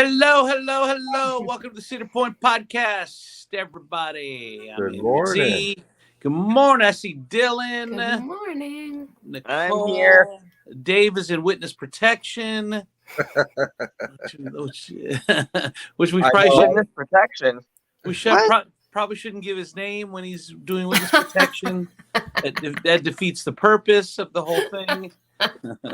Hello, hello, hello. Welcome to the Cedar Point Podcast, everybody. Good morning. Good morning. I see Dylan. Good morning. Nicole. I'm here. Dave is in witness protection. which we probably Witness protection. probably shouldn't give his name when he's doing witness protection. that defeats the purpose of the whole thing.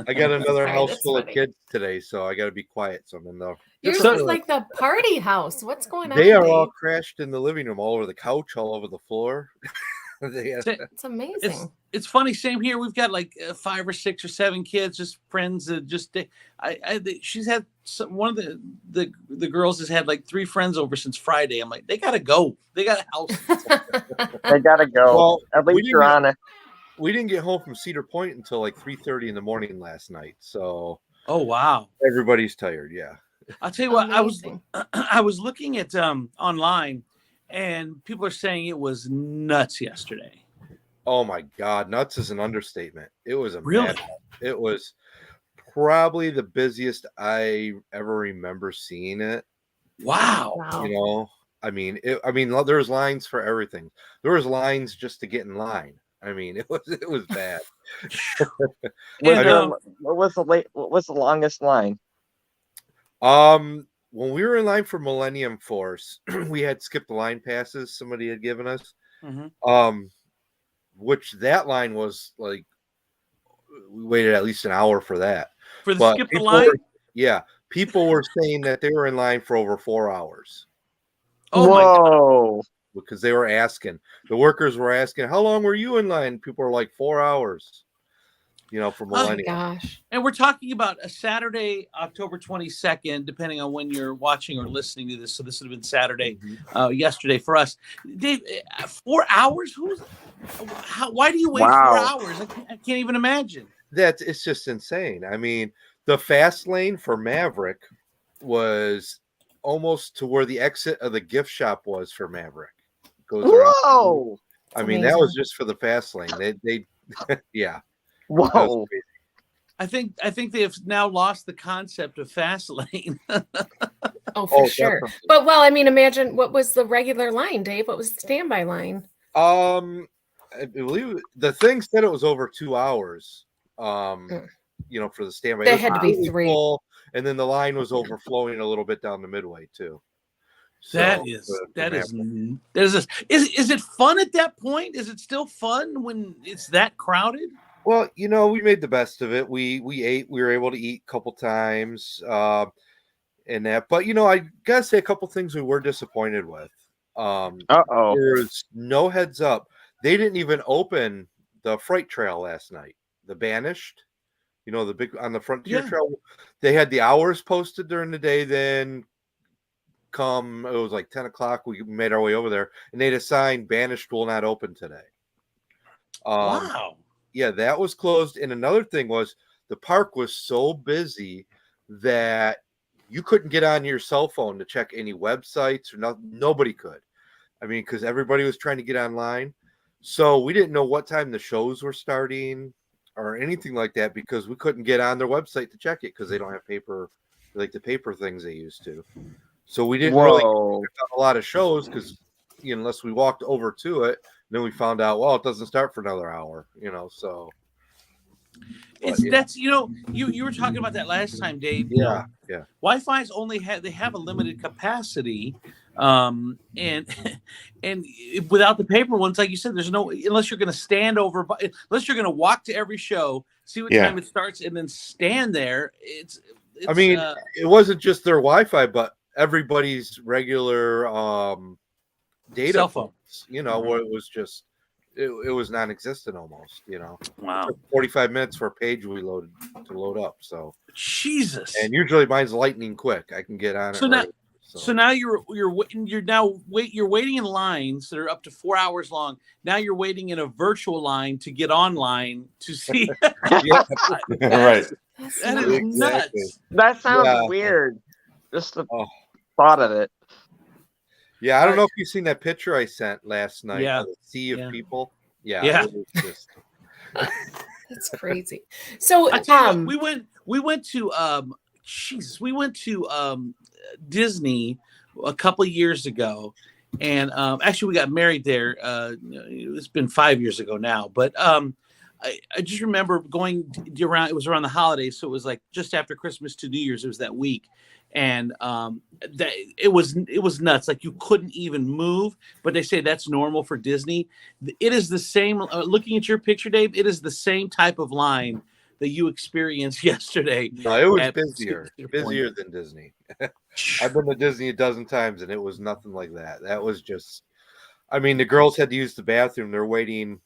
I got another Sorry, house that's full funny. of kids today, so I got to be quiet. So I'm in the. Yours is like the party house. What's going on? They are Dave? all crashed in the living room, all over the couch, all over the floor. It's amazing. It's funny. Same here. We've got like 5 or 6 or 7 kids, just friends that just. She's had one of the girls has had like 3 friends over since Friday. I'm like, they gotta go. They got a house. They gotta go. Well, At least you're on it. We didn't get home from Cedar Point until like 3:30 in the morning last night. So. Oh wow. Everybody's tired. Yeah. I'll tell you what. Amazing. I was looking at online, and people are saying it was nuts yesterday. Oh my God, nuts is an understatement. It was a Really? madhouse. It was probably the busiest I ever remember seeing it. Wow. You know, I mean, there was lines for everything. There was lines just to get in line. I mean, it was bad. What was the longest line? When we were in line for Millennium Force, we had skipped the line passes somebody had given us. Mm-hmm. Which that line was like, we waited at least an hour for that. For the skip the line? People were saying that they were in line for over 4 hours. Oh my God. Because they were asking, the workers were asking, how long were you in line? People were like 4 hours, for Millennium. Oh my gosh. And we're talking about a Saturday, October 22nd, depending on when you're watching or listening to this. So this would have been Saturday, yesterday for us. Dave, 4 hours? Why do you wait 4 hours? I can't even imagine. It's just insane. I mean, the fast lane for Maverick was almost to where the exit of the gift shop was for Maverick. Whoa! I mean, that was just for the fast lane. They yeah. Whoa! I think they have now lost the concept of fast lane. For sure. Definitely. But I mean, imagine what was the regular line, Dave? What was the standby line? I believe the thing said it was over 2 hours. For the standby. There had to be 3. Full, and then the line was overflowing a little bit down the midway too. So, is it fun at that point? Is it still fun when it's that crowded? Well, we made the best of it. We ate. We were able to eat a couple times, and that. But I gotta say a couple things we were disappointed with. There's no heads up. They didn't even open the freight trail last night. The Banished, the big on the Frontier Trail. They had the hours posted during the day. Then it was like 10 o'clock. We made our way over there, and they'd assigned Banished will not open today. Wow. Yeah, that was closed. And another thing was the park was so busy that you couldn't get on your cell phone to check any websites or nobody could. I mean, because everybody was trying to get online. So we didn't know what time the shows were starting or anything like that because we couldn't get on their website to check it because they don't have paper, like the paper things they used to. So we didn't really get a lot of shows because, unless we walked over to it, then we found out, it doesn't start for another hour, so. That's you were talking about that last time, Dave. Yeah. Wi-Fi's they have a limited capacity, and without the paper ones, like you said, there's no unless you're going to stand over, unless you're going to walk to every show, see what time it starts, and then stand there. It's I mean, it wasn't just their Wi-Fi, but everybody's regular data cell phones. Where it was just it was non-existent almost. Wow. It took 45 minutes for a page we load up. So Jesus. And usually mine's lightning quick. I can get on it. So now you're waiting in lines that are up to 4 hours long. Now you're waiting in a virtual line to get online to see. Right. That is nuts. That sounds weird. Just the thought of it. Yeah, I don't know if you've seen that picture I sent last night. Yeah. Of the sea of people. Yeah. It was just... That's crazy. So we went to Jesus, we went to Disney a couple of years ago, and actually we got married there. It's been 5 years ago now, but I just remember going around. It was around the holidays, so it was like just after Christmas to New Year's. It was that week, and that it was nuts. Like you couldn't even move. But they say that's normal for Disney. It is the same. Looking at your picture, Dave, it is the same type of line that you experienced yesterday. No, it was at busier Cedar Point. than Disney. I've been to Disney a dozen times, and it was nothing like that. That was just, I mean, the girls had to use the bathroom. They're waiting.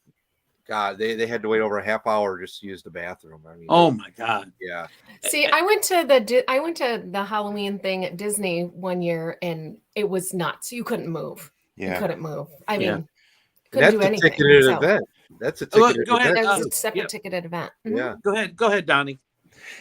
God, they had to wait over a half hour just to use the bathroom. I mean, Oh my God. yeah. See, I went to the Halloween thing at Disney one year, and it was nuts. You couldn't move. You Yeah. couldn't move. I mean, Yeah. And couldn't that's do a anything. ticketed So event. That's a Oh, ticketed go ahead. event. that was too. a separate yeah. ticketed event. Mhm. Yeah. Go ahead, Donnie.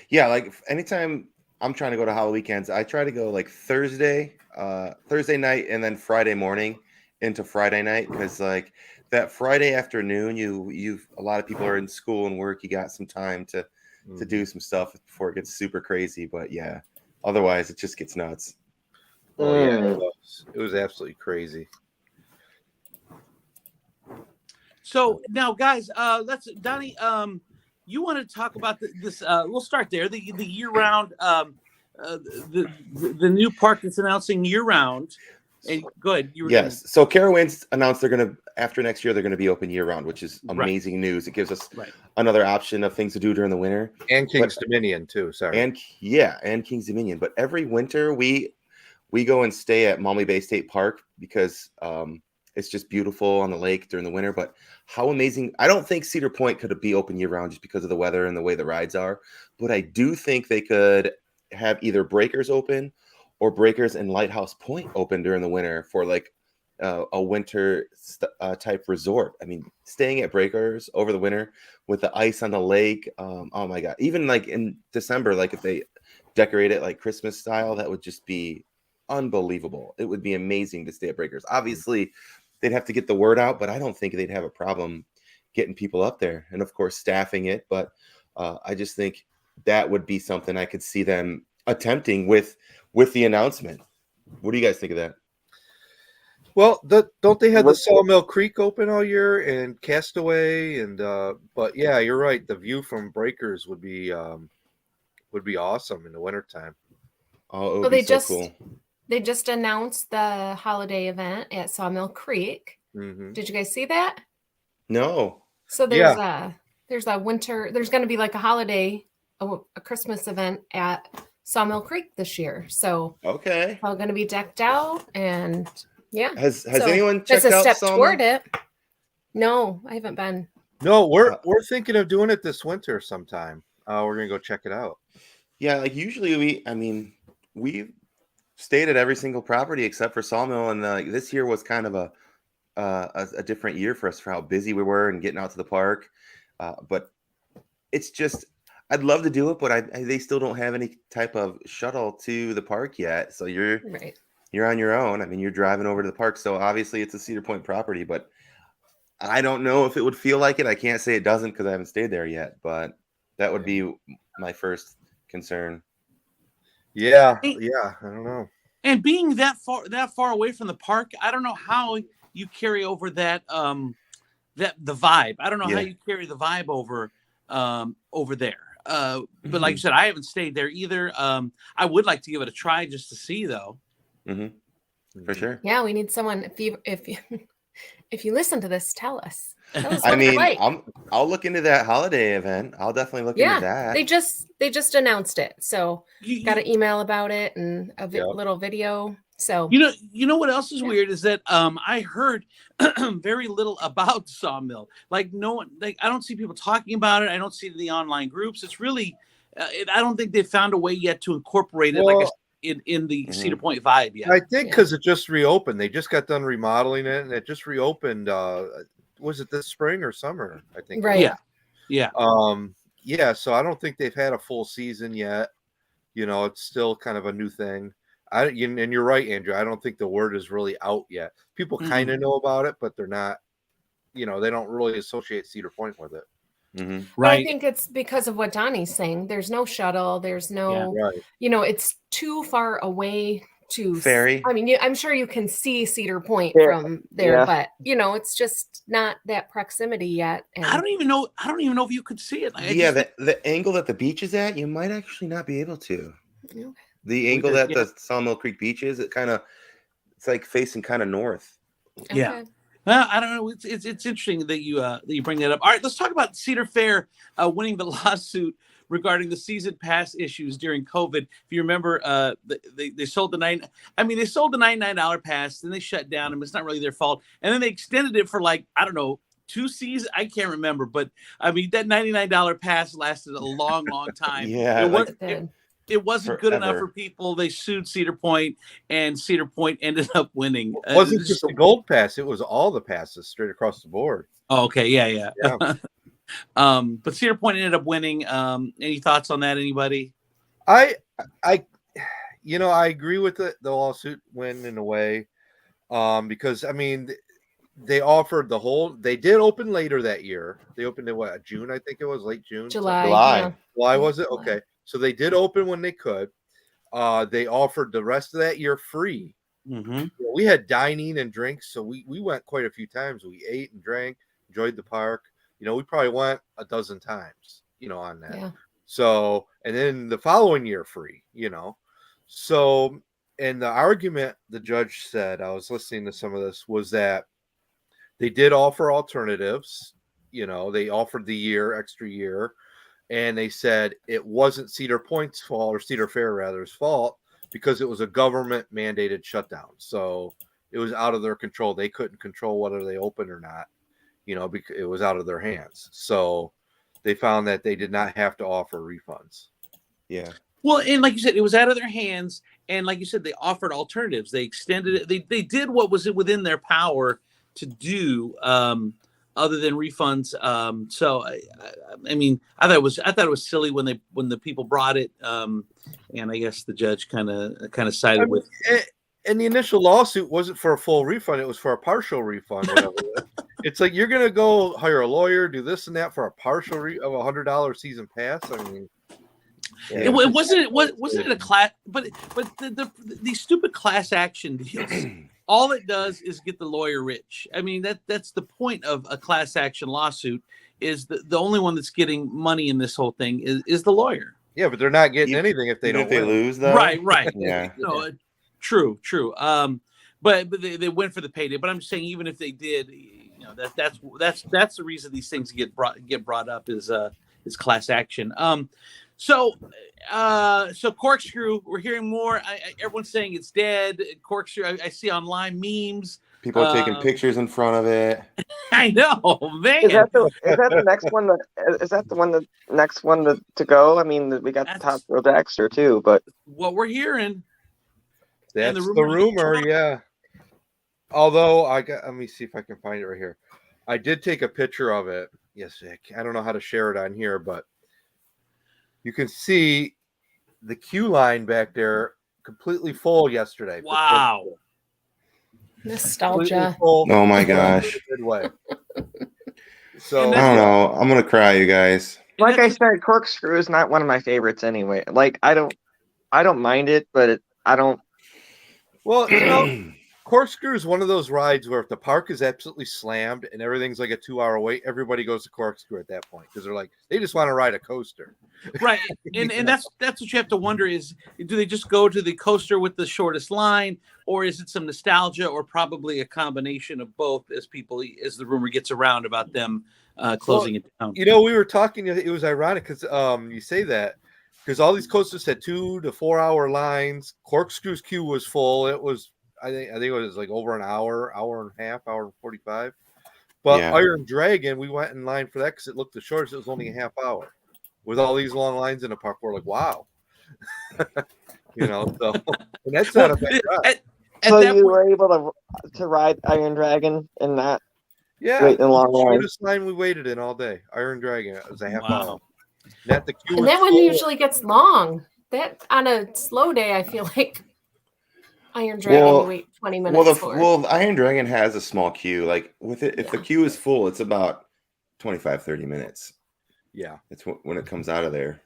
Yeah, like anytime I'm trying to go to Halloween weekends, I try to go like Thursday night and then Friday morning into Friday night, because like that Friday afternoon, you've a lot of people are in school and work. You got some time to do some stuff before it gets super crazy. But yeah, otherwise it just gets nuts. Oh yeah, it was absolutely crazy. So now, guys, let's Donnie. You want to talk about this? We'll start there. The year round, the new park that's announcing year round. And go ahead. You were Yes. So Carowinds announced they're going to, after next year, they're going to be open year round, which is Right. amazing news. It gives us Right. another option of things to do during the winter. And King's Dominion too. Sorry. And King's Dominion. But every winter we go and stay at Maumee Bay State Park because it's just beautiful on the lake during the winter. But how amazing! I don't think Cedar Point could be open year round just because of the weather and the way the rides are. But I do think they could have either Breakers open or Breakers and Lighthouse Point open during the winter for like a winter type resort. I mean, staying at Breakers over the winter with the ice on the lake. Oh my God! Even like in December, like if they decorate it like Christmas style, that would just be unbelievable. It would be amazing to stay at Breakers. Obviously, they'd have to get the word out, but I don't think they'd have a problem getting people up there, and of course staffing it. But I just think that would be something I could see them attempting with the announcement. What do you guys think of that? Well, don't they have the Sawmill Creek open all year and Castaway and but yeah, you're right. The view from Breakers would be awesome in the wintertime. Oh, it would Well, be so cool. they just announced the holiday event at Sawmill Creek. Mm-hmm. Did you guys see that? No. So there's a winter. There's going to be like a holiday, a Christmas event at Sawmill Creek this year. So Okay. all going to be decked out, and yeah. Has So anyone that's checked a out step Sawmill? toward it. No, I haven't been. No, we're thinking of doing it this winter sometime. We're gonna go check it out. Yeah, like usually we stayed at every single property except for Sawmill, and this year was kind of a different year for us for how busy we were and getting out to the park. But it's just, I'd love to do it, but they still don't have any type of shuttle to the park yet. So you're on your own. I mean, you're driving over to the park. So obviously it's a Cedar Point property, but I don't know if it would feel like it. I can't say it doesn't because I haven't stayed there yet, but that would be my first concern. Yeah, I don't know. And being that far away from the park, I don't know how you carry over that the vibe. I don't know how you carry the vibe over there. But like you said, I haven't stayed there either. I would like to give it a try just to see, though. Mm-hmm. For sure. Yeah, we need someone. If you listen to this, tell us. I mean, I'll look into that holiday event. I'll definitely look into that. They just announced it, so got an email about it and a little video. So you know what else is weird is that I heard very little about Sawmill. Like no one, like I don't see people talking about it. I don't see it in the online groups. It's really, I don't think they've found a way yet to incorporate it in the Cedar Point vibe yet. I think because it just reopened. They just got done remodeling it, and it just reopened. Was it this spring or summer? I think. Right. Yeah. Yeah. So I don't think they've had a full season yet. You know, it's still kind of a new thing. And you're right, Andrew. I don't think the word is really out yet. People kind of know about it, but they're not. You know, they don't really associate Cedar Point with it. Mhm. But I right? think it's because of what Donnie's saying. There's no shuttle. There's no, Right. it's too far away to Ferry. I mean, I'm sure you can see Cedar Point Yeah, from there, yeah. but it's just not that proximity yet. I And don't even know. I don't even know if you could see it. Like, I Yeah, just, the angle that the beach is at, you might actually not be able to. Okay. The angle Weird, that the Sawmill Creek Beach is, it's like facing kind of north. Yeah. Okay. Well, I don't know. It's interesting that you bring that up. All right, let's talk about Cedar Fair winning the lawsuit regarding the season pass issues during COVID. If you remember, they sold the they sold the $99 pass, then they shut down, and it's not really their fault. And then they extended it for like, I don't know, 2 seasons. I can't remember, but I mean that $99 pass lasted a long, long time. Yeah, It like was it wasn't good enough for forever. people. They sued Cedar Point, and Cedar Point ended up winning. It wasn't just the gold pass; it was all the passes straight across the board. Oh, okay, yeah. Yeah. But Cedar Point ended up winning. Any thoughts on that? Anybody? I agree with the lawsuit win in a way, because I mean they offered they did open later that year. They opened in June, I think it was late June. July. July. Yeah. July was it? July. Okay. So they did open when they could. They offered the rest of that year free. Mm-hmm. We had dining and drinks, so we went quite a few times. We ate and drank, enjoyed the park. We probably went a dozen times, on that. Yeah. So, and then the following year free, So, and the argument the judge said, I was listening to some of this, was that they did offer alternatives. They offered the extra year. And they said it wasn't Cedar Point's fault, or Cedar Fair rather's fault, because it was a government mandated shutdown. So it was out of their control. They couldn't control whether they opened or not, because it was out of their hands. So they found that they did not have to offer refunds. Yeah. Well, and like you said, it was out of their hands. And like you said, they offered alternatives. They extended it. They did what was within their power to do, other than refunds. So I mean, I thought it was silly when the people brought it. And I guess the judge kind of sided with. And the initial lawsuit wasn't for a full refund; it was for a partial refund. Whatever. It's like you're gonna go hire a lawyer, do this and that for a partial of $100 season pass. I mean, Yeah. It wasn't it a class, but these stupid class action deals. All it does is get the lawyer rich. I mean, that's the point of a class action lawsuit. Is the only one that's getting money in this whole thing is the lawyer. Yeah, but they're not getting anything if they don't win. lose, though. Right. Yeah. No, true. But they went for the payday. But I'm just saying, even if they did, that's the reason these things get brought up is class action. So Corkscrew, we're hearing more. Everyone's saying it's dead. Corkscrew, I see online memes. People are taking pictures in front of it. I know, man. Is that the next one? The next one to go? I mean, we got the Top Thrill Daxter too, but what we're hearing. That's the rumor, yeah. Although let me see if I can find it right here. I did take a picture of it. Yes, I don't know how to share it on here, but you can see the queue line back there completely full yesterday. Wow. Nostalgia. Oh my gosh. Good way. So I don't know. I'm gonna cry, you guys. like I said, Corkscrew is not one of my favorites anyway. Like I don't mind it, but I don't. Well, Corkscrew is one of those rides where if the park is absolutely slammed and everything's like a 2-hour wait, everybody goes to Corkscrew at that point because they just want to ride a coaster. Right. And that's what you have to wonder is, do they just go to the coaster with the shortest line, or is it some nostalgia, or probably a combination of both as the rumor gets around about them closing it down? We were talking, it was ironic because you say that because all these coasters had 2 to 4 hour lines. Corkscrew's queue was full. It was, I think it was like over an hour and a half, hour and 45. But Yeah. Iron Dragon, we went in line for that because it looked the shortest. It was only a half hour. With all these long lines in the park, we're like, wow. So and that's not a bad ride. So you were able to ride Iron Dragon and not wait in a long line. Shortest line we waited in all day. Iron Dragon. It was a half hour. And that one usually gets long. That on a slow day, I feel like Iron Dragon you wait 20 minutes for. Well, Iron Dragon has a small queue. Like with it, if the queue is full, it's about 25, 30 minutes. Yeah. It's when it comes out of there.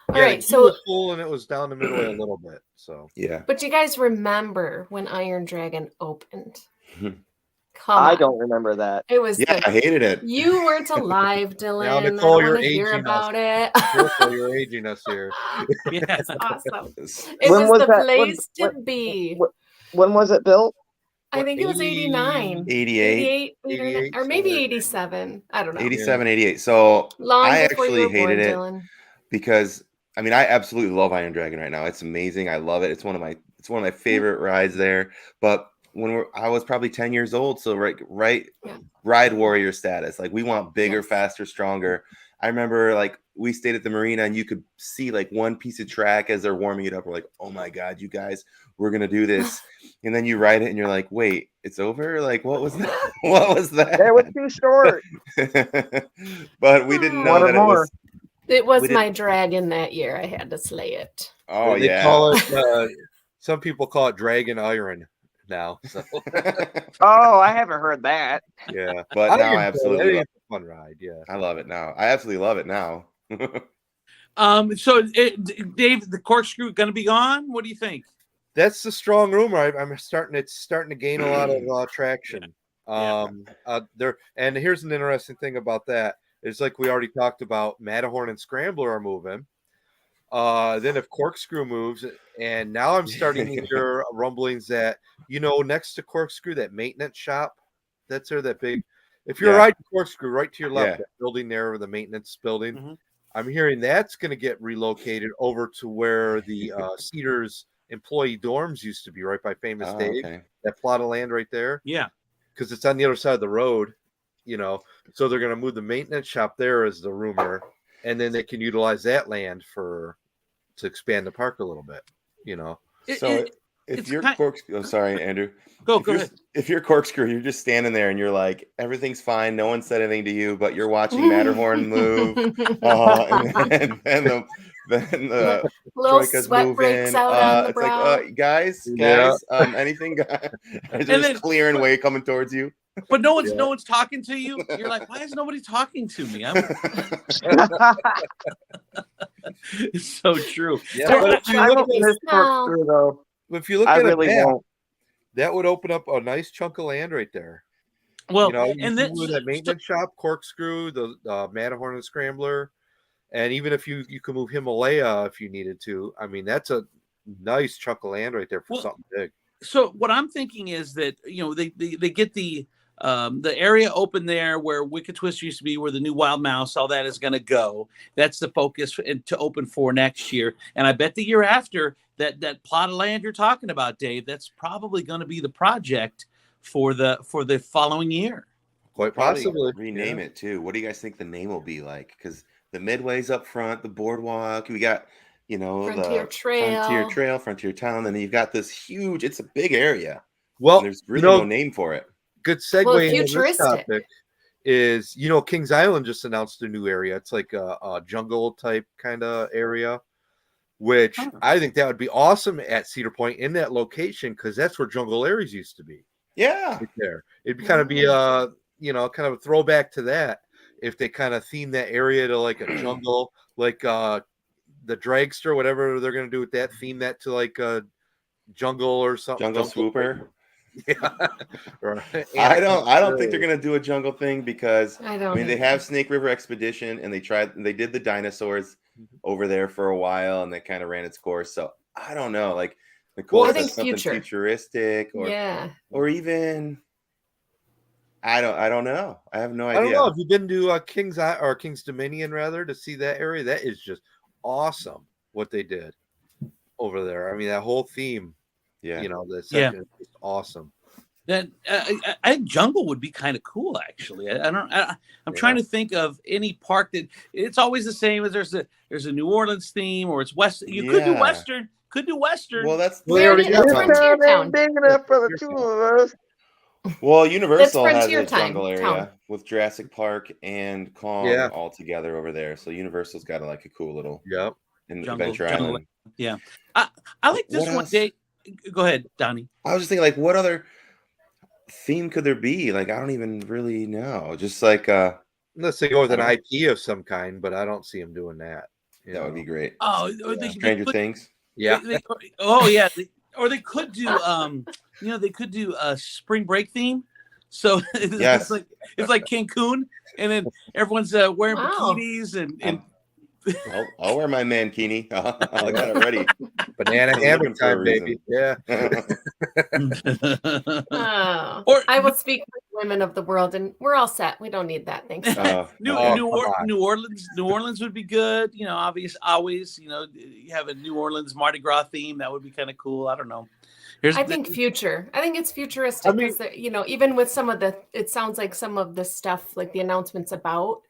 All Yeah, right, the queue so was full and it was down the middle a little bit. So Yeah. but you guys remember when Iron Dragon opened? Come I on. don't remember that. It was Yeah, I hated it. You weren't alive, Dylan. Now, I Nicole, don't you're want to hear aging us. about it. Careful, you're aging us here. Yeah. That's awesome. It When was was the that? place to be. When was it built? I think it was 89. 88. 88, or maybe 87. I don't know. 87, 88. So Long I before you actually were born, hated it Dylan. because I mean I absolutely love Iron Dragon right now. It's amazing. I love it. It's one of my favorite rides there. But when I was probably 10 years old, so right ride warrior status. Like we want bigger, faster, stronger. I remember like we stayed at the marina and you could see like one piece of track as they're warming it up. We're like, oh my God, you guys, we're gonna do this. And then you ride it and you're like, wait, it's over? Like what was that? What was that? It was too short. But we didn't know that it was. It was my dragon that year. I had to slay it. Oh They yeah. call it. Some people call it Dragon Iron now. So. Oh, I haven't heard that. Yeah, but now I absolutely love it. Fun ride. Yeah, I love it now. I absolutely love it now. So Dave, the corkscrew going to be gone? What do you think? That's the strong rumor. It's starting to gain a lot of traction. There, and here's an interesting thing about that. It's like we already talked about. Matterhorn and Scrambler are moving. Then if Corkscrew moves, and now I'm starting to hear rumblings that next to Corkscrew, that maintenance shop, that's there, that big. If you're riding Corkscrew, right to your left, that building there, the maintenance building, Mm-hmm. I'm hearing that's going to get relocated over to where the Cedar's employee dorms used to be, right by Famous Dave. Okay. That plot of land right there. Yeah, because it's on the other side of the road, So they're going to move the maintenance shop there, is the rumor, and then they can utilize that land to expand the park a little bit, So if you're corkscrew, sorry, Andrew. Go ahead. If you're corkscrew, you're just standing there and you're like, everything's fine. No one said anything to you, but you're watching Matterhorn move, and then the little Troika's sweat moving. breaks out on the It's brow. like, guys, anything? They're just clearing way coming towards you. But no one's talking to you. You're like, why is nobody talking to me? It's so true. Yeah, but if you look at it, won't. That would open up a nice chunk of land right there. Well, and then that maintenance shop, Corkscrew, the Matterhorn and Scrambler, and even if you could move Himalaya if you needed to. I mean, that's a nice chunk of land right there for something big. So what I'm thinking is that they get the area open there where Wicked Twist used to be, where the new Wild Mouse, all that is going to go. That's the focus to open for next year. And I bet the year after that plot of land you're talking about, Dave, that's probably going to be the project for the following year. Quite possibly. Rename it too. What do you guys think the name will be like? Because the Midway's up front, the boardwalk, we got Frontier Trail, Frontier Town, and you've got this huge. It's a big area. Well, there's really no name for it. Good segue into this topic is, Kings Island just announced a new area. It's like a jungle type kind of area, which I think that would be awesome at Cedar Point in that location, because that's where Jungle Aries used to be. Yeah, right there. It'd kind of be kind of a throwback to that if they kind of theme that area to like a jungle, like the dragster, whatever they're going to do with that, theme that to like a jungle or something. Jungle swooper. Yeah. Right. I don't think they're gonna do a jungle thing, because I mean they have Snake River Expedition and they did the dinosaurs over there for a while and they kind of ran its course. So I don't know, like Nicole says something futuristic or even I don't know. I have no idea. I don't know if you've been to King's Dominion rather to see that area. That is just awesome what they did over there. I mean, that whole theme. Yeah, the section is just awesome. Then I think jungle would be kind of cool, actually. I'm trying to think of any park that it's always the same as there's a New Orleans theme, or it's West. You could do Western. Well, that's Frontier Town. Big enough for the two of us. Well, Universal has a Frontier jungle area with Jurassic Park and Kong all together over there. So Universal's got a cool little Adventure Island. Yeah, I like this one. Day. Go ahead, Donnie. I was just thinking, what other theme could there be? I don't even really know. Just Unless they go with an IP of some kind, but I don't see them doing that. That would be great. Oh, or Stranger Things. Yeah. Or they could do they could do a spring break theme. So Yes. it's like Cancun, and then everyone's wearing Wow. bikinis and I'll wear my mankini. I got it ready. Banana I'm hammock looking for a time, baby. Yeah. Oh, I will speak for the women of the world, and we're all set. We don't need that. Thanks. New Orleans would be good. You know, always, you have a New Orleans Mardi Gras theme. That would be kind of cool. I don't know. I think it's futuristic because even with some of it sounds like some of the stuff, like the announcements about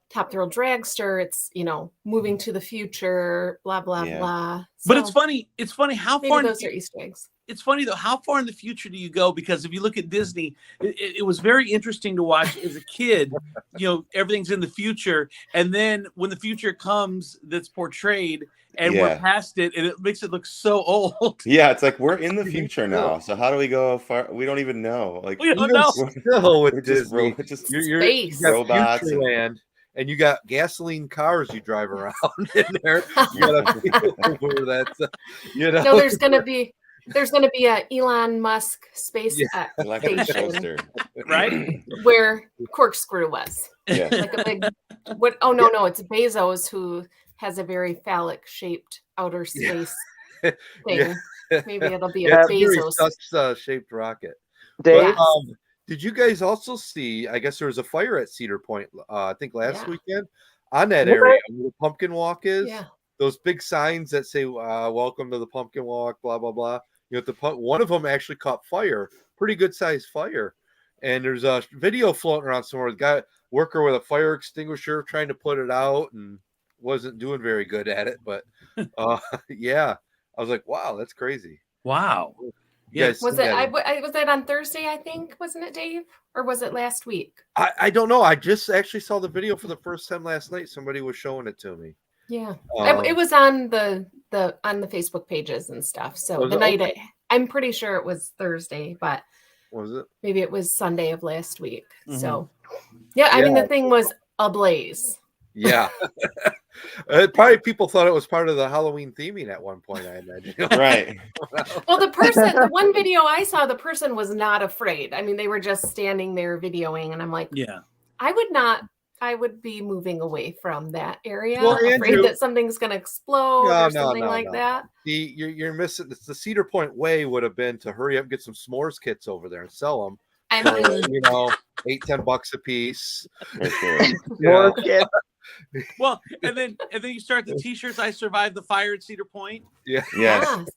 Top Thrill Dragster, it's moving to the future, blah blah blah. But it's funny how far those are Easter eggs. It's funny though, how far in the future do you go? Because if you look at Disney, it was very interesting to watch as a kid. Everything's in the future, and then when the future comes, that's portrayed, and we're past it, and it makes it look so old. Yeah, it's like we're in the future now. So how do we go far? We don't even know. Like we don't know. Still with Disney, you're robots and and you got gasoline cars you drive around in there. You gotta feel over that. No, there's gonna be a Elon Musk space station, right? Where Corkscrew was. Yeah. Like a big what? Oh no, it's Bezos who has a very phallic shaped outer space thing. Yeah. Maybe it'll be a Bezos shaped rocket. Dave, did you guys also see? I guess there was a fire at Cedar Point. I think last weekend on that area where the pumpkin walk is. Yeah. Those big signs that say "Welcome to the Pumpkin Walk," blah blah blah. One of them actually caught fire, pretty good sized fire, and there's a video floating around somewhere. The guy worker with a fire extinguisher trying to put it out and wasn't doing very good at it. But yeah, I was like, wow, that's crazy. Wow. Yes. Was it on Thursday? I think, wasn't it, Dave, or was it last week? I don't know. I just actually saw the video for the first time last night. Somebody was showing it to me. Yeah, it was on the Facebook pages and stuff. So the night I'm pretty sure it was Thursday, but was it? Maybe it was Sunday of last week. Mm-hmm. So yeah, I mean the thing was ablaze. Yeah. Probably people thought it was part of the Halloween theming at one point, I imagine. Right. Well, the one video I saw, the person was not afraid. I mean, they were just standing there videoing, and I'm like, yeah, I would be moving away from that area. Well, afraid Andrew, that something's going to explode or something like that. You're missing the Cedar Point way would have been to hurry up and get some s'mores kits over there and sell them. I mean, $8-10 a piece. S'mores kits. Well, and then you start the T-shirts. I survived the fire at Cedar Point. Yeah. Yes.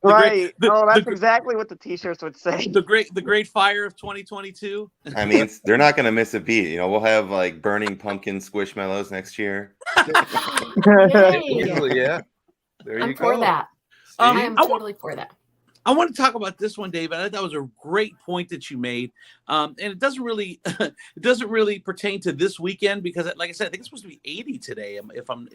Right. That's exactly what the T-shirts would say. The great fire of 2022. I mean, they're not going to miss a beat. We'll have like burning pumpkin squishmallows next year. Yeah. There you go. For that. I am totally for that. I want to talk about this one, Dave. I thought that was a great point that you made, and it doesn't really pertain to this weekend because, like I said, I think it's supposed to be 80 today. If I'm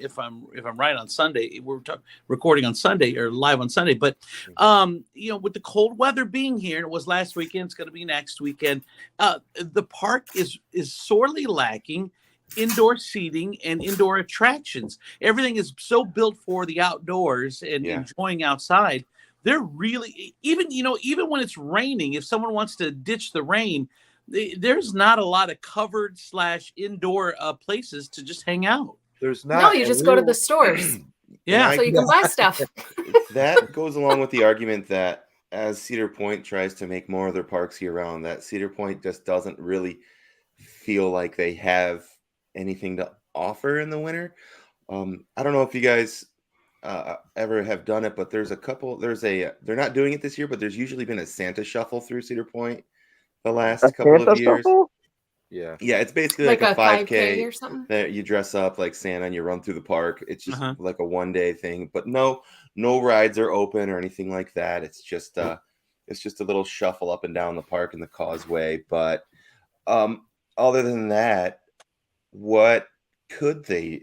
right on Sunday, we're recording on Sunday or live on Sunday. But with the cold weather being here, and it was last weekend, it's going to be next weekend. The park is sorely lacking indoor seating and indoor attractions. Everything is so built for the outdoors and enjoying outside. They're really even when it's raining, if someone wants to ditch the rain, there's not a lot of covered / indoor places to just hang out. There's not. No, you just go to the stores. Yeah, so you can buy stuff. That goes along with the argument that as Cedar Point tries to make more of their parks year round, that Cedar Point just doesn't really feel like they have anything to offer in the winter. I don't know if you guys ever have done it, but they're not doing it this year, but there's usually been a Santa shuffle through Cedar Point the last couple of years. Shuffle? Yeah, it's basically like a 5K or something that you dress up like Santa and you run through the park. It's just like a one-day thing, but no rides are open or anything like that. It's just a little shuffle up and down the park and the causeway. But other than that, what could they?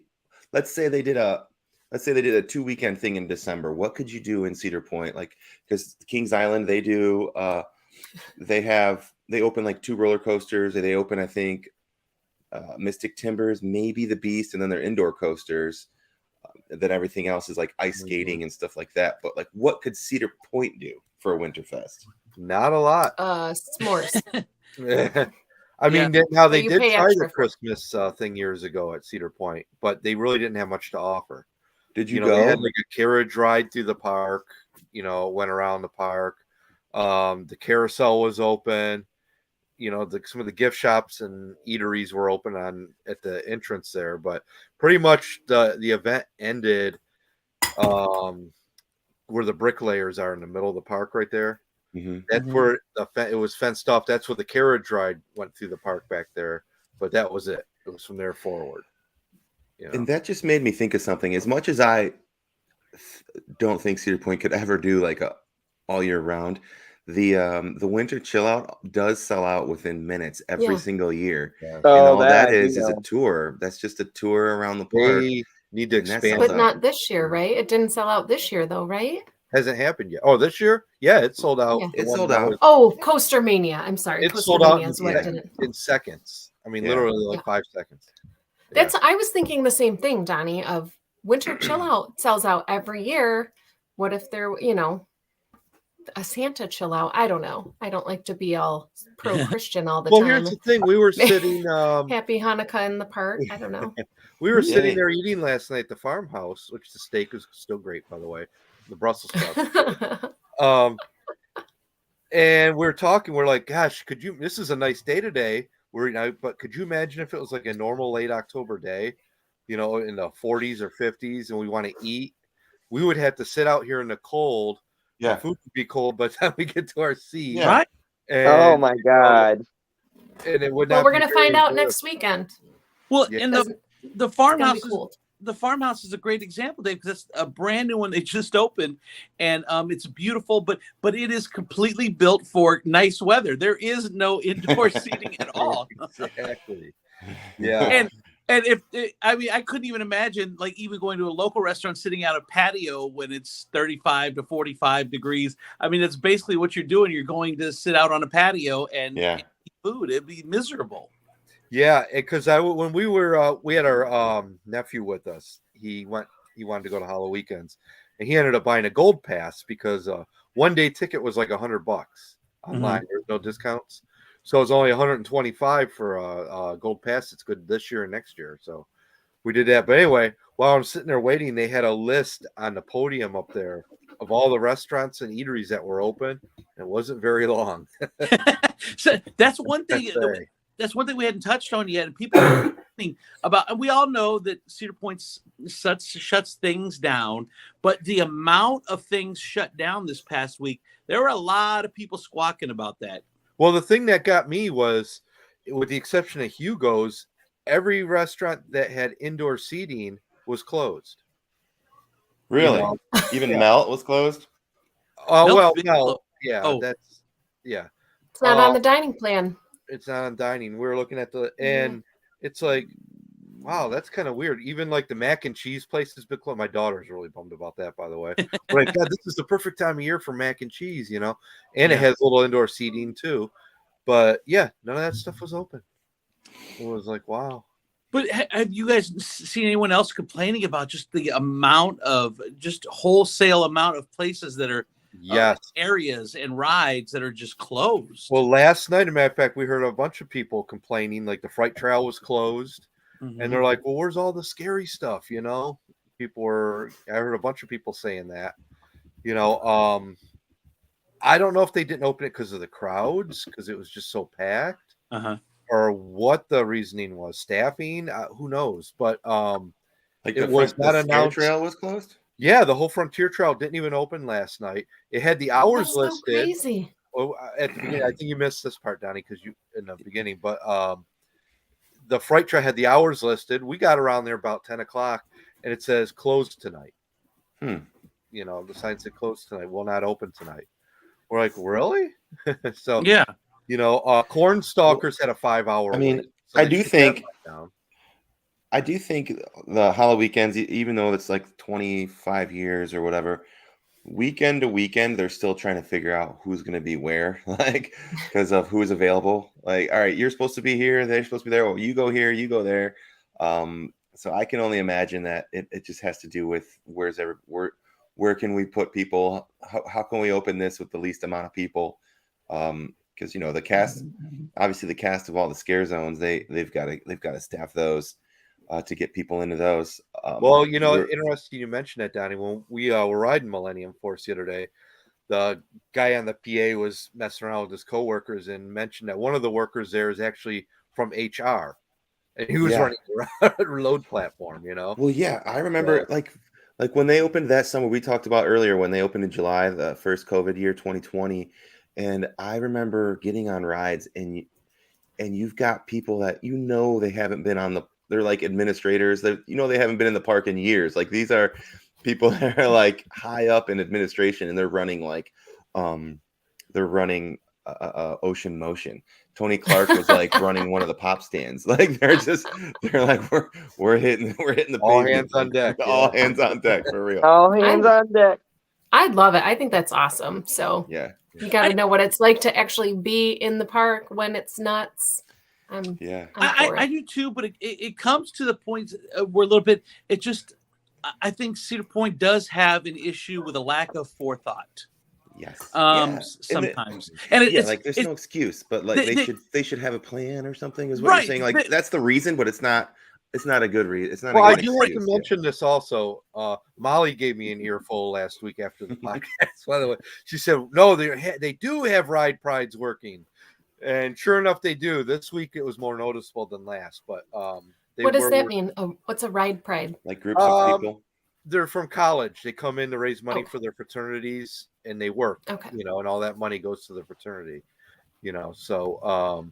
Let's say they did a 2-weekend thing in December. What could you do in Cedar Point? Like, because Kings Island, they open like 2 roller coasters. They open, I think, Mystic Timbers, maybe the Beast, and then their indoor coasters. Then everything else is like ice skating and stuff like that. But like, what could Cedar Point do for a Winterfest? Not a lot. S'mores. I mean, now they you did pay try extra the for. Christmas thing years ago at Cedar Point, but they really didn't have much to offer. Did you They go? had like a carriage ride through the park. Went around the park. The carousel was open. Some of the gift shops and eateries were open at the entrance there, but pretty much the event ended where the bricklayers are in the middle of the park right there. Mm-hmm. That's where it was fenced off. That's where the carriage ride went through the park back there, but that was it. It was from there forward. And that just made me think of something. As much as I don't think Cedar Point could ever do like a all year round, the winter chill out does sell out within minutes every single year. Yeah. And all that is a tour. That's just a tour around the park. They need to expand, but not this year, right? It didn't sell out this year, though, right? Hasn't happened yet. Oh, this year? Yeah, it sold out. Yeah. It sold out. Oh, Coaster Mania. I'm sorry. It Coaster sold out Mania is what did it. in seconds. I mean, literally like 5 seconds. That's. I was thinking the same thing, Donnie. Of winter chill out sells out every year. What if there, a Santa chill out? I don't know. I don't like to be all pro-Christian all the time. Well, here's the thing. We were sitting. Happy Hanukkah in the park. I don't know. We were sitting there eating last night at the farmhouse, which the steak was still great, by the way. The Brussels sprouts. And we're talking. We're like, "Gosh, this is a nice day today." But could you imagine if it was like a normal late October day, in the 40s or 50s, and we want to eat? We would have to sit out here in the cold. Yeah, the food would be cold by the time we get to our seat. Yeah. Right? And, oh my God! And it would Well, not. we're gonna find out next weekend. Well, Yeah. and the farmhouse the farmhouse is a great example, Dave, because it's a brand new one. They just opened, and it's beautiful, but it is completely built for nice weather. There is no indoor seating at all. Exactly. Yeah. And I couldn't even imagine like even going to a local restaurant sitting out a patio when it's 35 to 45 degrees. I mean, it's basically what you're doing. You're going to sit out on a patio and eat food. It'd be miserable. Yeah, because when we were we had our nephew with us. He wanted to go to Hollow Weekends, and he ended up buying a gold pass because one day ticket was like $100 online. There's no discounts, so it's only 125 for a gold pass. It's good this year and next year, so we did that. But anyway, while I'm sitting there waiting, they had a list on the podium up there of all the restaurants and eateries that were open. It wasn't very long. So that's one thing. That's one thing we hadn't touched on yet. And people are thinking about, and we all know that Cedar Point shuts things down, but the amount of things shut down this past week, there were a lot of people squawking about that. Well, the thing that got me was, with the exception of Hugo's, every restaurant that had indoor seating was closed. Really? Even Melt was closed? Oh, It's not on the dining plan. It's not on dining. We're looking at and it's like, wow, that's kind of weird. Even like the mac and cheese place has been closed. My daughter's really bummed about that, by the way. But God, this is the perfect time of year for mac and cheese, and it has a little indoor seating too. But yeah, none of that stuff was open. It was like, wow. But have you guys seen anyone else complaining about just the wholesale amount of places that are areas and rides that are just closed? Well, last night, as a matter of fact, we heard a bunch of people complaining, like the Fright Trail was closed. And they're like, well, where's all the scary stuff? I heard a bunch of people saying that. I don't know if they didn't open it because of the crowds, because it was just so packed, or what the reasoning was. Staffing, who knows? But it was not announced. Trail was closed. Yeah, the whole Frontier Trail didn't even open last night. It had the hours listed. So crazy. Well, at the beginning, I think you missed this part, Donnie, because you in the beginning. But the Fright Trail had the hours listed. We got around there about 10 o'clock, and it says closed tonight. The sign said closed tonight. Will not open tonight. We're like, really? So yeah. Corn Stalkers had a 5-hour. I mean, I do think the Hollow Weekends, even though it's like 25 years or whatever, weekend to weekend, they're still trying to figure out who's going to be where, like, because of who's available. Like, all right, you're supposed to be here, they're supposed to be there. Well, you go here, you go there. So I can only imagine that it just has to do with where can we put people? How can we open this with the least amount of people? Because the cast, obviously the cast of all the scare zones, they've got to staff those to get people into those. Well, interesting you mentioned that, Donnie. When we were riding Millennium Force the other day, the guy on the PA was messing around with his coworkers and mentioned that one of the workers there is actually from HR, and he was running a load platform. Well, yeah, I remember like when they opened that summer we talked about earlier, when they opened in July, the first COVID year, 2020, and I remember getting on rides, and you've got people that they haven't been on they're like administrators that they haven't been in the park in years. Like, these are people that are like high up in administration, and they're running Ocean Motion. Tony Clark was like running one of the pop stands. Like, they're like, we're hitting the all pavement. hands on deck. All hands on deck, for real. All hands on deck. I'd love it. I think that's awesome. So Yeah. you got to know what it's like to actually be in the park when it's nuts. I do too, but it comes to the point where a little bit, I think Cedar Point does have an issue with a lack of forethought. Yes. Sometimes. There's no excuse, but like they should have a plan or something, is what you're saying. Like, that's the reason, but it's not a good reason. It's not. Well, a I good do excuse. like to mention this also. Molly gave me an earful last week after the podcast. By the way, she said, "No, they do have ride prides working," and sure enough, they do. This week it was more noticeable than last. But what does that mean? What's a ride pride? Like groups of people. They're from college. They come in to raise money for their fraternities, and they work. Okay. And all that money goes to the fraternity. So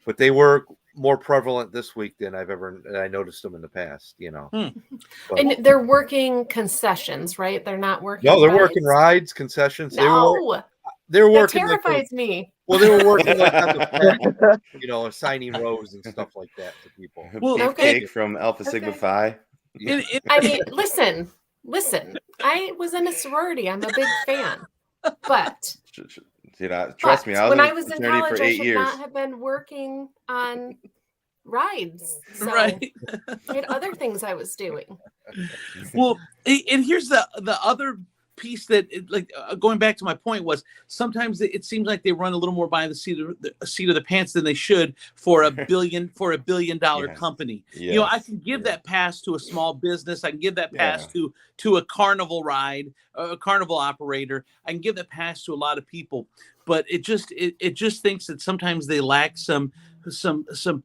but they were more prevalent this week than I noticed them in the past. But, and they're working concessions, right? They're not working. No, they're rides. working rides, concessions. No, they were that working. terrifies me. Well, they were working like on the back, assigning rows and stuff like that to people. Well, Cake from Alpha Sigma Phi. I mean, listen. I was in a sorority. I'm a big fan, but trust me. When I was in fraternity college, for I 8 should years. not have been working on rides. So right. I had other things I was doing. Well, and here's the other piece that going back to my point was sometimes it seems like they run a little more by the seat of the pants than they should for $1 billion Yes. company. Yes. I can give that pass to a small business. I can give that pass to a carnival ride, a carnival operator. I can give that pass to a lot of people, but it just thinks that sometimes they lack some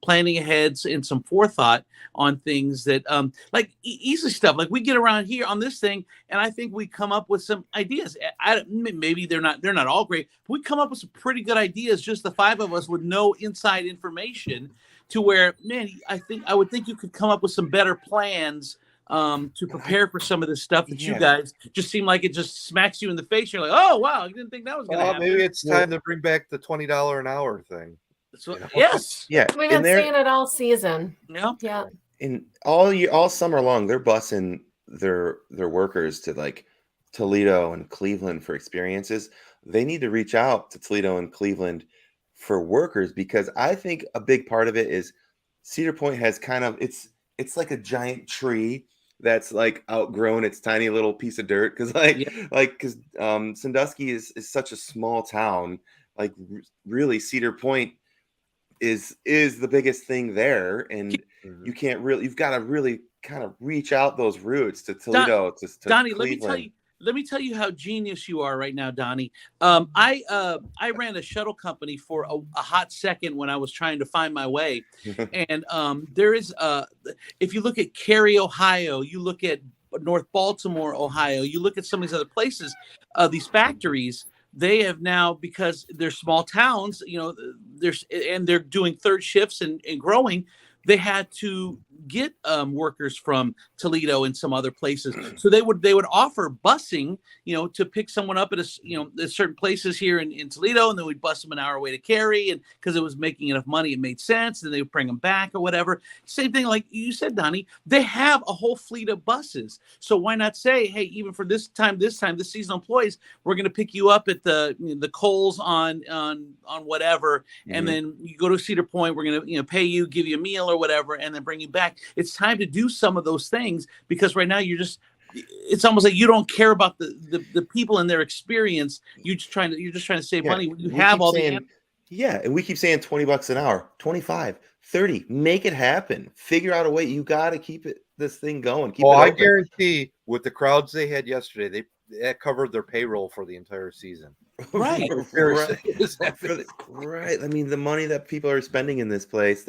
planning ahead and some forethought on things that like easy stuff. Like, we get around here on this thing, and I think we come up with some ideas. Maybe they're not all great, but we come up with some pretty good ideas. Just the five of us with no inside information, to where, man, I would think you could come up with some better plans to prepare for some of this stuff that you guys just seem like it just smacks you in the face. You're like, oh wow, I didn't think that was going to happen. Maybe it's time to bring back the $20 an hour thing. So, yes. Yeah. We've been saying it all season. Yeah. And all summer long, they're bussing their workers to like Toledo and Cleveland for experiences. They need to reach out to Toledo and Cleveland for workers, because I think a big part of it is Cedar Point has kind of it's like a giant tree that's like outgrown its tiny little piece of dirt, because Sandusky is such a small town. Like, really, Cedar Point is the biggest thing there, and you've got to really kind of reach out those roots to Toledo, to Donnie, Cleveland. let me tell you how genius you are right now, Donnie. I ran a shuttle company for a hot second when I was trying to find my way, and there is if you look at Cary, Ohio, you look at North Baltimore, Ohio, you look at some of these other places, these factories. They have now, because they're small towns, they're doing third shifts and growing. They had to get workers from Toledo and some other places. So they would offer busing, to pick someone up at at certain places here in Toledo, and then we'd bus them an hour away to Cary, and because it was making enough money, it made sense. Then they would bring them back or whatever. Same thing, like you said, Donnie. They have a whole fleet of buses. So why not say, hey, even for this seasonal employees, we're going to pick you up at the Coles on whatever, and then you go to Cedar Point. We're going to pay you, give you a meal or whatever, and then bring you back. It's time to do some of those things, because right now it's almost like you don't care about the people and their experience. You're just trying to save money when you have all the. Yeah, and we keep saying $20 an hour, 25, 30. Make it happen. Figure out a way. You got to keep this thing going. I guarantee with the crowds they had yesterday, that covered their payroll for the entire season. Right. Right. I mean, the money that people are spending in this place,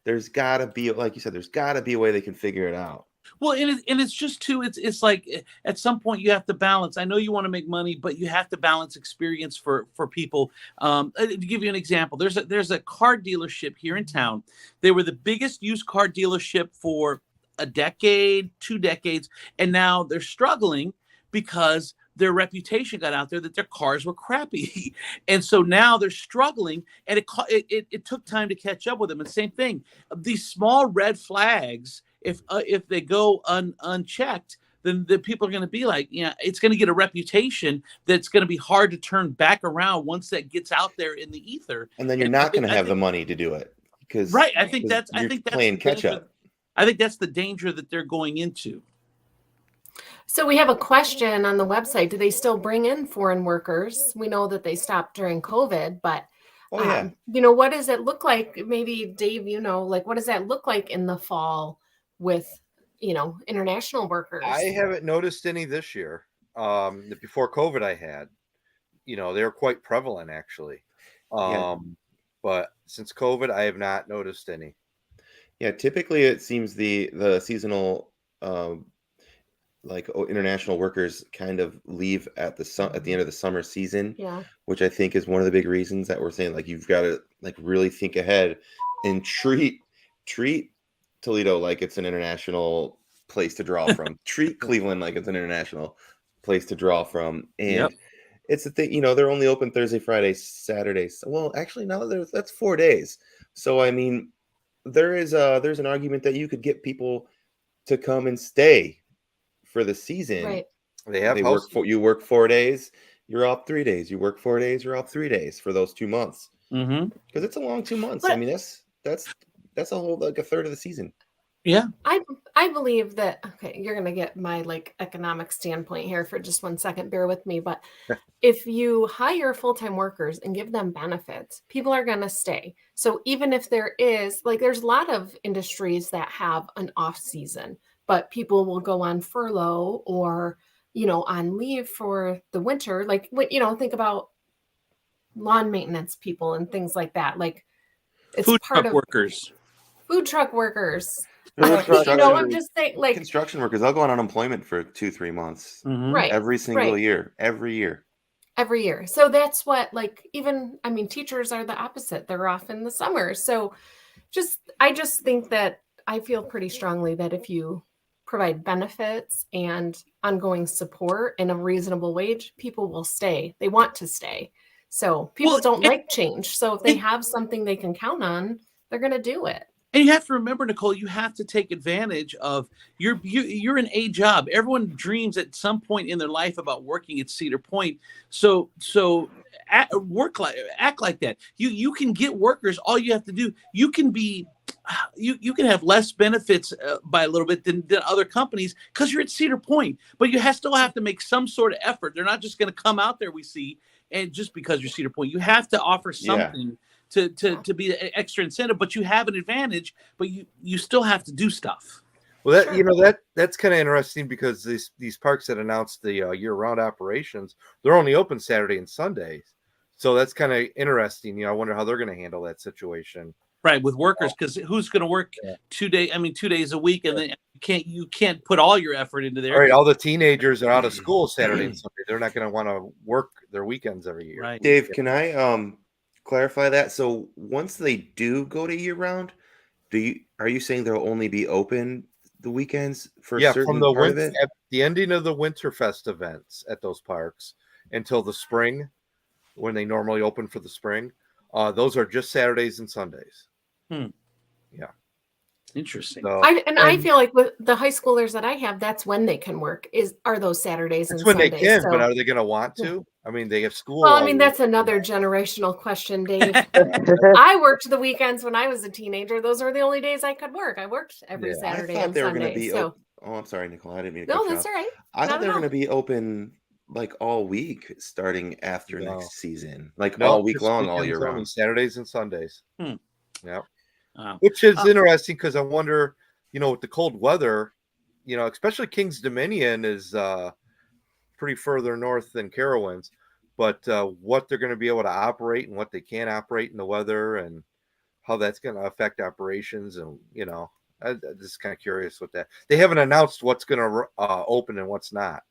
there's got to be, like you said, there's got to be a way they can figure it out. Well, and it's just too. It's like at some point you have to balance. I know you want to make money, but you have to balance experience for people. To give you an example, there's a car dealership here in town. They were the biggest used car dealership for a decade, 2 decades, and now they're struggling because their reputation got out there that their cars were crappy. And so now they're struggling, and it took time to catch up with them. And same thing, these small red flags, if they go unchecked, then the people are going to be like, it's going to get a reputation that's going to be hard to turn back around once that gets out there in the ether. And then you're not going to have the money to do it. Right. I think that's playing catch up. I think that's the danger that they're going into. So we have a question on the website. Do they still bring in foreign workers? We know that they stopped during COVID, but what does it look like? Maybe Dave, what does that look like in the fall with, international workers? I haven't noticed any this year. Before COVID I had, they were quite prevalent actually. But since COVID, I have not noticed any. Yeah, typically it seems the seasonal international workers kind of leave at the end of the summer season, which I think is one of the big reasons that we're saying, like, you've got to really think ahead and treat Toledo like it's an international place to draw from. Treat Cleveland like it's an international place to draw from. And it's the thing, they're only open Thursday, Friday, Saturdays. Well, actually, now that's 4 days. So I mean, there's an argument that you could get people to come and stay for the season. Right. You work 4 days, you're off 3 days. You work 4 days, you're off 3 days for those 2 months. Because it's a long 2 months. I mean, that's a whole a third of the season. Yeah. I believe that, okay, you're going to get my economic standpoint here for just 1 second. Bear with me. But if you hire full-time workers and give them benefits, people are going to stay. So even if there's a lot of industries that have an off season, but people will go on furlough or, on leave for the winter. Think about lawn maintenance people and things like that. It's food part truck of workers. Food truck workers. I'm just saying, construction workers, they'll go on unemployment for 2-3 months. Right. Every single year. Every year. So that's what, teachers are the opposite. They're off in the summer. So I just think that I feel pretty strongly that if you provide benefits and ongoing support and a reasonable wage, people will stay. They want to stay. So people don't like change. So if they have something they can count on, they're going to do it. And you have to remember, Nicole, you have to take advantage of you're in a job. Everyone dreams at some point in their life about working at Cedar Point. So act like that. You can get workers. All you have to do, you can have less benefits by a little bit than other companies because you're at Cedar Point. But you still have to make some sort of effort. They're not just going to come out there. We see, and just because you're Cedar Point, you have to offer something. Yeah. To be an extra incentive, but you have an advantage, but you still have to do stuff. Well, that that's kind of interesting because these parks that announced the year-round operations, they're only open Saturday and Sundays, so that's kind of interesting. I wonder how they're going to handle that situation. Right, with workers, because who's going to work 2 days a week, and then you can't put all your effort into there. Right, all the teenagers are out of school Saturday and Sunday. They're not going to want to work their weekends every year. Right, Dave, can I clarify that? So once they do go to year round, Are you saying they'll only be open the weekends for a Yeah, certain from the part of winter it? at the ending of the Winterfest events at those parks until the spring, when they normally open for the spring. Those are just Saturdays and Sundays. Hmm. Yeah. Interesting. So I feel like with the high schoolers that I have, that's when they can work are those Saturdays it's and when they Sundays. can, but So, are they going to want to? I mean, they have school. well, I all mean, week. that's another generational question, Dave. I worked the weekends when I was a teenager. Those are the only days I could work. I worked every Yeah. I Saturday thought and they were going to Sunday. be. So, Oh, I'm sorry, Nicole. I didn't mean to no, cut you that's off. all right. I thought Not they at were going to all. be open like all week starting after No. next season, like No, all week just long, all year weekends only, round. Saturdays and Sundays. Hmm. Yeah. Wow. Which is interesting because I wonder, with the cold weather, especially King's Dominion is pretty further north than Carowinds, but what they're going to be able to operate and what they can't operate in the weather and how that's going to affect operations. And, I'm just kind of curious with that. They haven't announced what's going to open and what's not.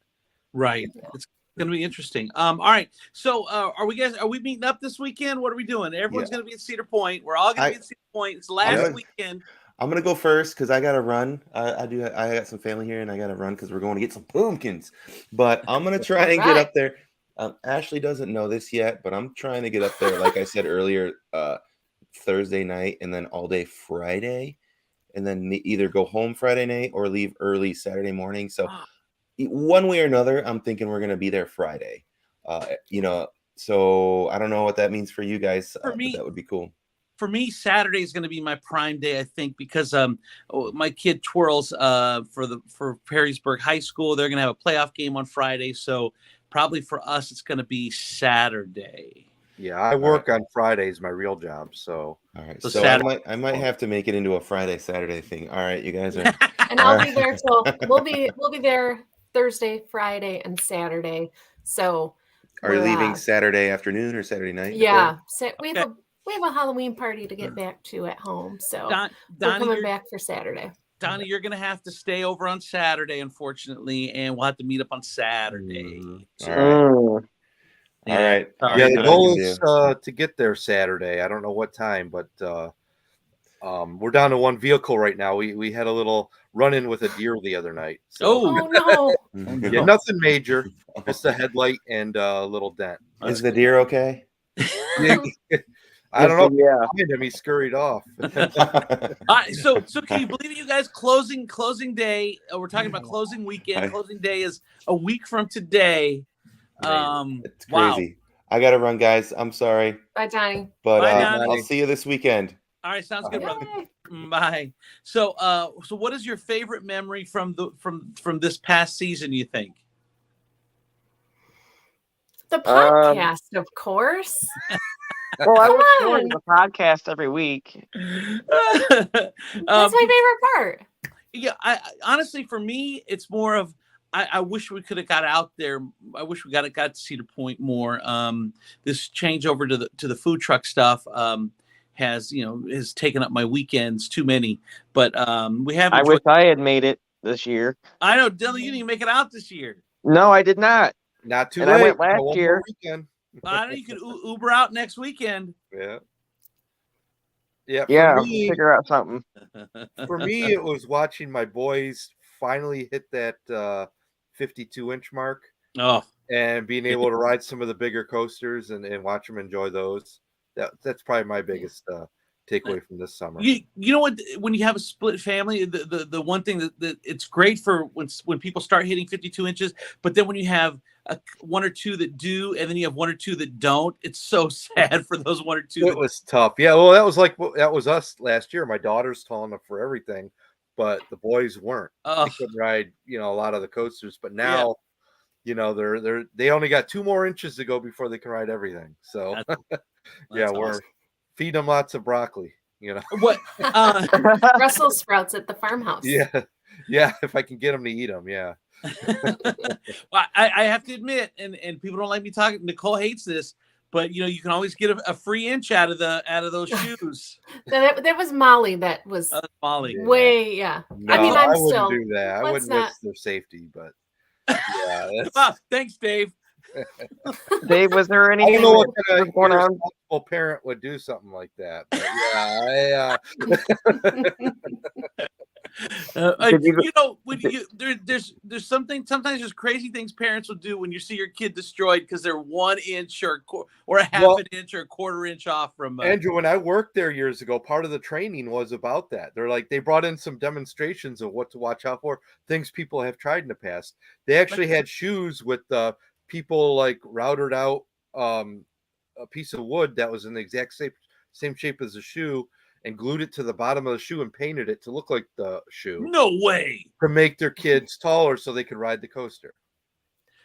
Right. It's going to be interesting. All right. So are we meeting up this weekend? What are we doing? Everyone's going to be at Cedar Point. We're all going to be at Cedar Point. It's the last weekend. I'm gonna go first because I gotta run. I got some family here and I gotta run because we're going to get some pumpkins. But I'm gonna try and get up there. Ashley doesn't know this yet, but I'm trying to get up there, like I said earlier, Thursday night and then all day Friday, and then either go home Friday night or leave early Saturday morning. So one way or another, I'm thinking we're gonna be there Friday. So I don't know what that means for you guys, For me, but that would be cool. For me, Saturday is going to be my prime day, I think, because my kid twirls for Perrysburg High School. They're going to have a playoff game on Friday, so probably for us, it's going to be Saturday. Yeah, I work on Fridays, my real job. So all right, So I might have to make it into a Friday Saturday thing. All right, you guys are, and I'll be there till we'll be there Thursday, Friday, and Saturday. So are you leaving Saturday afternoon or Saturday night? Yeah, so we have a Halloween party to get back to at home. So we're coming back for Saturday. Donnie, you're going to have to stay over on Saturday, unfortunately, and we'll have to meet up on Saturday. All right. Yeah. All right. Yeah, the goal is to get there Saturday. I don't know what time, but we're down to one vehicle right now. We had a little run-in with a deer the other night. So. Oh no! Yeah, nothing major, just a headlight and a little dent. Is the deer okay? I don't know. Yeah. Behind him, he scurried off. So can you believe it, you guys? Closing day. We're talking about closing weekend. Closing day is a week from today. It's crazy. I gotta run, guys. I'm sorry. Bye, Johnny. But Bye, Johnny. I'll see you this weekend. All right, sounds good, brother. Bye. So what is your favorite memory from this past season, you think? The podcast, of course. Well, I look forward to the podcast every week. That's my favorite part. Yeah, I honestly, for me, it's more of I wish we could have got out there. I wish we got to Cedar Point more. This change over to the food truck stuff has taken up my weekends too many. But we haven't. I wish I had made it this year. I know, Dylan, you didn't make it out this year. No, I did not. Not too late. I went last year. I know you could Uber out next weekend. Yeah. Yeah, figure out something. For me, it was watching my boys finally hit that 52-inch mark. Oh, and being able to ride some of the bigger coasters and watch them enjoy those. That's probably my biggest takeaway from this summer. You know what? When you have a split family, the one thing that it's great for when people start hitting 52 inches, but then when you have one or two that do, and then you have one or two that don't, it's so sad for those one or two. It was tough. Yeah, well, that was us last year. My daughter's tall enough for everything, but the boys weren't. They couldn't ride, a lot of the coasters. But now, they only got 2 more inches to go before they can ride everything. So, we're awesome. Feed them lots of broccoli. What? Brussels sprouts at the farmhouse. Yeah. If I can get them to eat them, yeah. Well, I have to admit, and people don't like me talking. Nicole hates this, but you can always get a free inch out of those shoes. that was Molly. That was Molly. Way, yeah. No, I mean, I wouldn't do that. I wouldn't risk their safety, but thanks, Dave. Dave, was there I anything don't know what that kind was of going on? irresponsible parent would do something like that. But Did you? When there's something, sometimes there's crazy things parents will do when you see your kid destroyed because they're 1 inch or a half an inch or a quarter inch off from. Andrew, when I worked there years ago, part of the training was about that. They brought in some demonstrations of what to watch out for, things people have tried in the past. They actually had shoes with people like routed out a piece of wood that was in the exact same shape as the shoe and glued it to the bottom of the shoe and painted it to look like the shoe. No way. To make their kids taller so they could ride the coaster.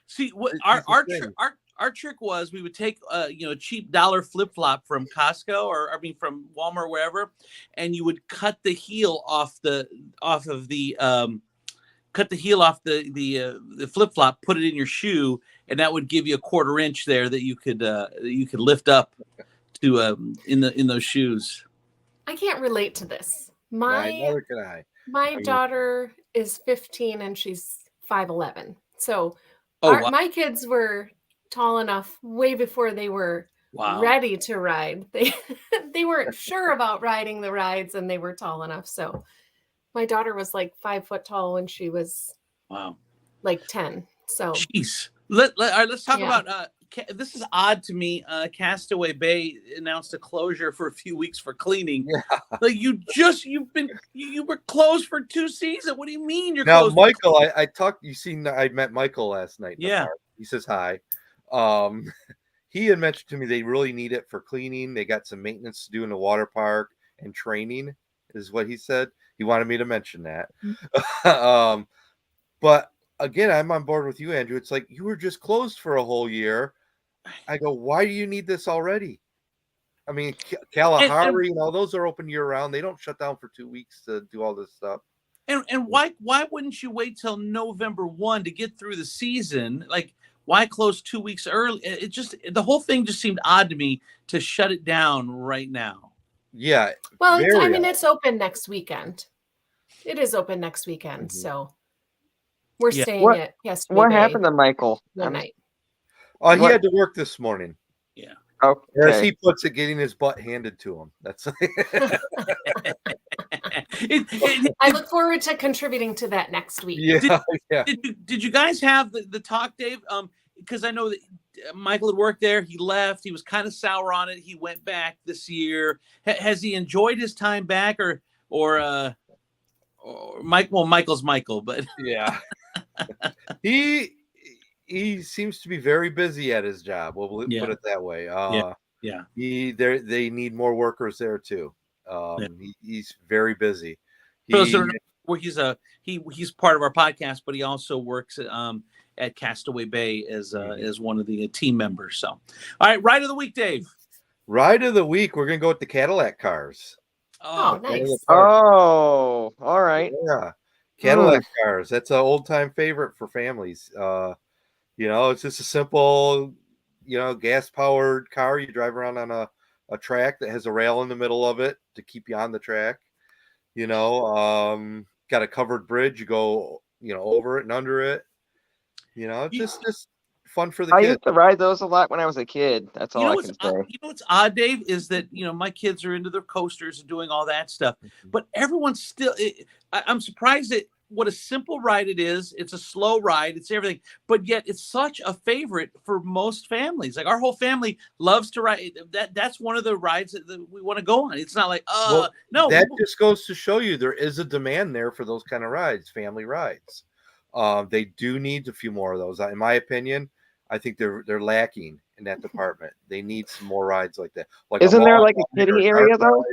See, what our trick was, we would take a cheap dollar flip flop from Costco or from Walmart or wherever, and you would cut the heel off the flip flop, put it in your shoe, and that would give you a quarter inch there that you could lift up to in those shoes. I can't relate to this. Neither can I. My daughter is 15 and she's 5'11". So my kids were tall enough way before they were ready to ride. They weren't sure about riding the rides and they were tall enough. So my daughter was like 5 foot tall when she was like 10. So jeez. Let's talk about this is odd to me. Castaway Bay announced a closure for a few weeks for cleaning. Yeah. Like you were closed for 2 seasons. What do you mean you're now, closed? Michael, I met Michael last night. Yeah. He says hi. He had mentioned to me they really need it for cleaning. They got some maintenance to do in the water park and training, is what he said. He wanted me to mention that. But again, I'm on board with you, Andrew. It's like you were just closed for a whole year. I go, why do you need this already? I mean, Kalahari and all those are open year round. They don't shut down for 2 weeks to do all this stuff. And why wouldn't you wait till November 1 to get through the season? Like, why close 2 weeks early? The whole thing just seemed odd to me to shut it down right now. Yeah. Well, it's open next weekend. It is open next weekend, so we're staying at Castaway What Bay happened to Michael? one night. He had to work this morning. Yeah. Okay. Or as he puts it, getting his butt handed to him. That's. I look forward to contributing to that next week. Yeah. Did you guys have the talk, Dave? Because I know that Michael had worked there. He left. He was kind of sour on it. He went back this year. Has he enjoyed his time back, or Mike? Well, Michael's Michael, but yeah, he seems to be very busy at his job. We'll put it that way. They need more workers there too. He's very busy. He's part of our podcast, but he also works at Castaway Bay as one of the team members. So, all right, ride of the week, Dave. Ride of the week. We're gonna go with the Cadillac cars. Oh, nice. Oh, all right. Yeah, Cadillac cars. That's an old time favorite for families. It's just a simple, gas powered car. You drive around on a track that has a rail in the middle of it to keep you on the track. Got a covered bridge. You go, over it and under it. It's just fun for the kids. I used to ride those a lot when I was a kid. That's all I can say. What's odd, Dave, is that my kids are into their coasters and doing all that stuff, but everyone's still. I'm surprised at what a simple ride it is. It's a slow ride. It's everything, but yet it's such a favorite for most families. Like our whole family loves to ride. That's one of the rides that we want to go on. It's not like no. That just goes to show you there is a demand there for those kind of rides, family rides. They do need a few more of those. In my opinion, I think they're lacking in that department. They need some more rides like that. Isn't there like a kiddie area though?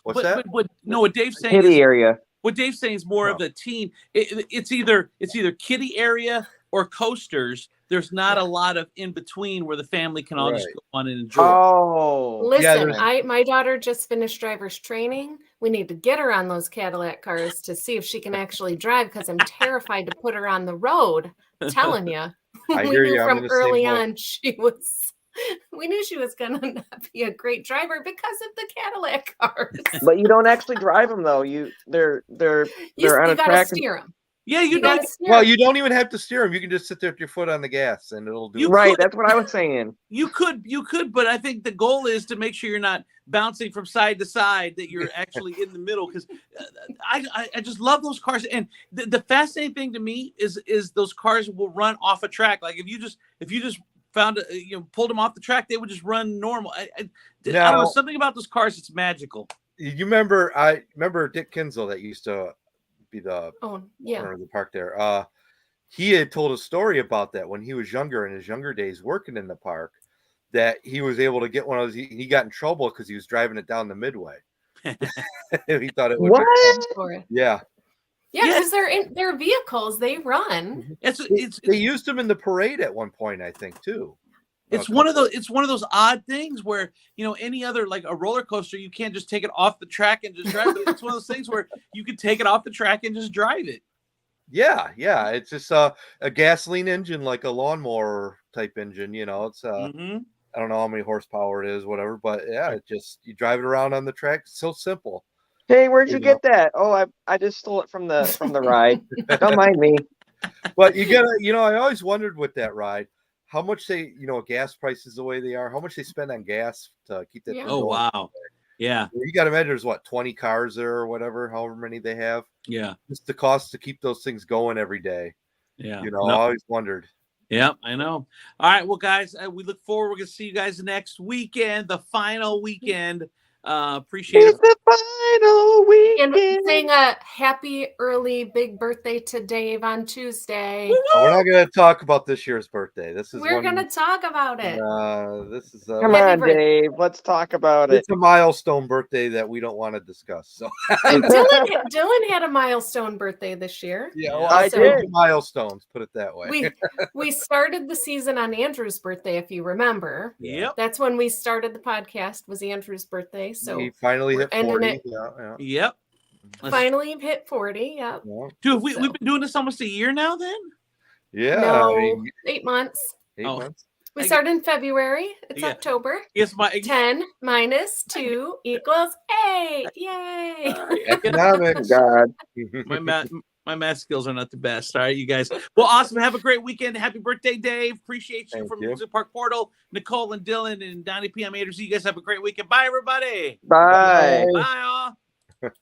What's that? What Dave's saying kiddie area. What Dave's saying is more of the teen. It's either kiddie area or coasters. There's not a lot of in between where the family can all just go on and enjoy. Oh, listen, my daughter just finished driver's training. We need to get her on those Cadillac cars to see if she can actually drive because I'm terrified to put her on the road. I'm telling you, we knew from early on we knew she was going to not be a great driver because of the Cadillac cars. But you don't actually drive them though. They're on a track. Steer them. Yeah, You know, gotta steer. Well, you don't even have to steer them. You can just sit there with your foot on the gas, and it'll do. You it. Right, could- that's what I was saying. you could, but I think the goal is to make sure you're not bouncing from side to side, that you're actually in the middle. Because I just love those cars, and the fascinating thing to me is those cars will run off a track. Like if you just found pulled them off the track, they would just run normal. I don't know, Now- something about those cars, it's magical. You remember? I remember Dick Kinzel that used to be the Oh, yeah. owner of the park there. He had told a story about that when he was younger, in his younger days working in the park, that he was able to get one of those. He got in trouble because he was driving it down the midway. He thought it would. What? For it. Yeah. Yeah, Yeah. because they're vehicles. They run. It's They used them in the parade at one point, I think, too. It's one of those odd things where, any other, like a roller coaster, you can't just take it off the track and just drive it. It's one of those things where you could take it off the track and just drive it. Yeah. It's just a gasoline engine, like a lawnmower type engine. It's Mhm. I don't know how many horsepower it is, whatever, but yeah, it just you drive it around on the track. It's so simple. Hey, where'd you You get that? Oh, I just stole it from the ride. Don't mind me. But you gotta, I always wondered with that ride, how much they, gas prices the way they are, how much they spend on gas to keep that. Yeah. thing Oh, going. wow. Yeah. You got to imagine there's 20 cars there or whatever, however many they have. Yeah. Just the cost to keep those things going every day. Yeah. I always wondered. Yeah, I know. All right. Well, guys, we look forward. We're going to see you guys next weekend, the final weekend. Appreciate It's it. the final And weekend. saying a happy early big birthday to Dave on Tuesday. We're not going to talk about this year's birthday. This is We're gonna talk about it. This is Come Happy on, birthday. Dave. Let's talk about it. it's a milestone birthday that we don't want to discuss. So And Dylan had a milestone birthday this year. yeah, well, I so- did milestones. Put it that way. We started the season on Andrew's birthday, if you remember. Yep. That's when we started the podcast. Was Andrew's birthday. So He finally hit we're ending 40. it. Yeah. Yep. finally hit 40. Yep. Dude, we've been doing this almost a year now then? Yeah. No, I mean, 8 months. 8 Oh. months. We I- started in February. It's Yeah. October. Yes, my 10 minus 2 equals 8. Yay. Economics. God. my math skills are not the best. All right, you guys. Well, awesome. Have a great weekend. Happy birthday, Dave. Appreciate you Thank from you. Music Park Portal. Nicole and Dylan and Donnie P. I'm A to Z. You guys have a great weekend. Bye, everybody. Bye. Bye all.